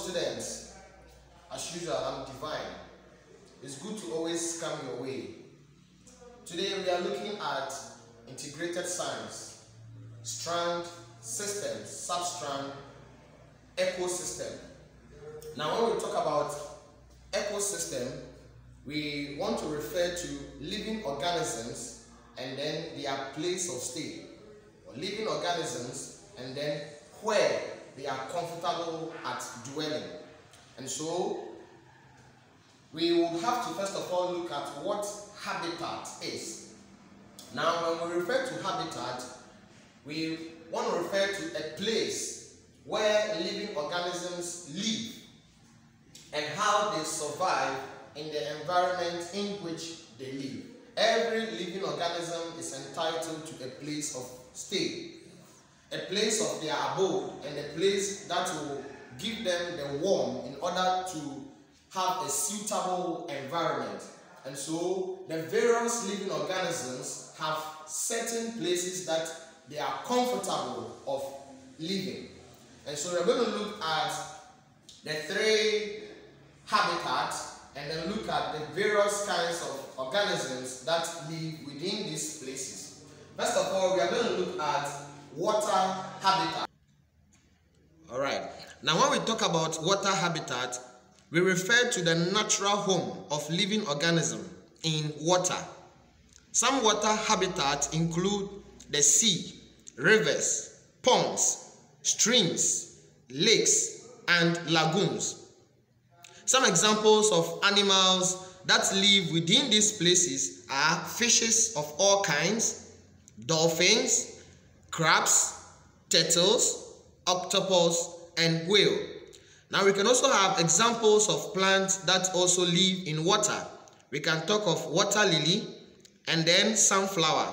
students, as usual, I'm Divine. It's good to always come your way. Today we are looking at integrated science, strand, systems, substrand, ecosystem. Now when we talk about ecosystem, we want to refer to living organisms and then their place of stay. Or living organisms and then where they are comfortable at dwelling. And so we will have to first of all look at what habitat is. Now when we refer to habitat, we want to refer to a place where living organisms live and how they survive in the environment in which they live. Every living organism is entitled to a place of stay, a place of their abode, and a place that will give them the warmth in order to have a suitable environment. And so the various living organisms have certain places that they are comfortable of living. And so we're going to look at the three habitats and then look at the various kinds of organisms that live within these places. First of all, we are going to look at water habitat. Alright, now when we talk about water habitat, we refer to the natural home of living organisms in water. Some water habitats include the sea, rivers, ponds, streams, lakes, and lagoons. Some examples of animals that live within these places are fishes of all kinds, dolphins, crabs, turtles, octopus, and whale. Now we can also have examples of plants that also live in water. We can talk of water lily and then sunflower.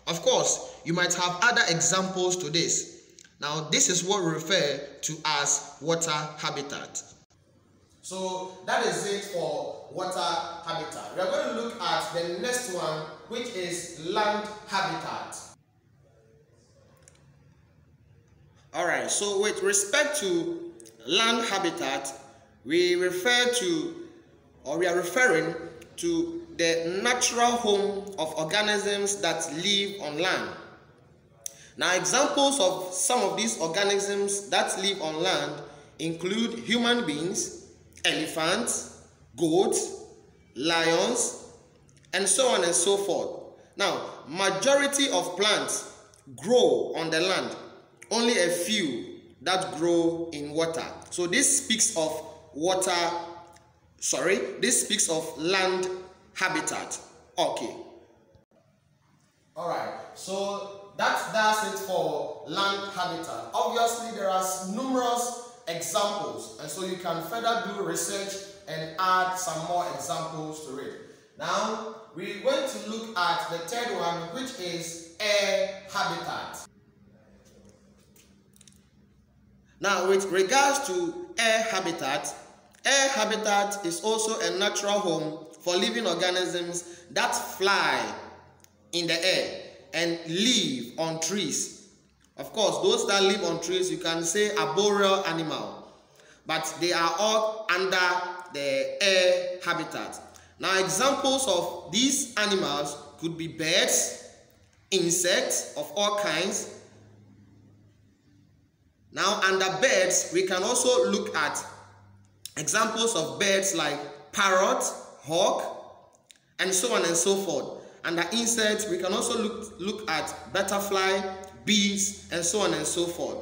Of course, you might have other examples to this. Now this is what we refer to as water habitat. So that is it for water habitat. We are going to look at the next one, which is land habitat. Alright, so with respect to land habitat, we are referring to the natural home of organisms that live on land. Now, examples of some of these organisms that live on land include human beings, elephants, goats, lions, and so on and so forth. Now, majority of plants grow on the land, only a few that grow in water. So this speaks of land habitat. Okay. Alright, so that does it for land habitat. Obviously, there are numerous examples, and so you can further do research and add some more examples to it. Now, we're going to look at the third one, which is air habitat. Now, with regards to air habitat is also a natural home for living organisms that fly in the air and live on trees. Of course, those that live on trees, you can say arboreal animal, but they are all under the air habitat. Now, examples of these animals could be birds, insects of all kinds. Now, under birds, we can also look at examples of birds like parrot, hawk, and so on and so forth. Under insects, we can also look at butterfly, bees, and so on and so forth.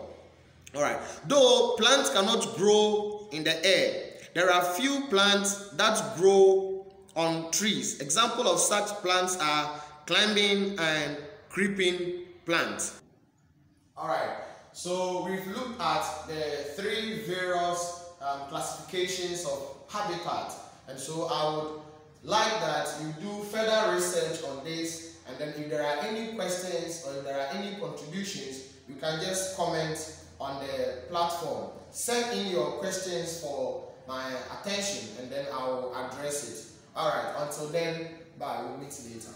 Alright, though plants cannot grow in the air, there are few plants that grow on trees. Examples of such plants are climbing and creeping plants. Alright, so we've looked at the three various classifications of habitat, and so I would like that you do further research on this. And then if there are any questions or if there are any contributions, you can just comment on the platform. Send in your questions for my attention and then I will address it. Alright, until then, bye. We'll meet later.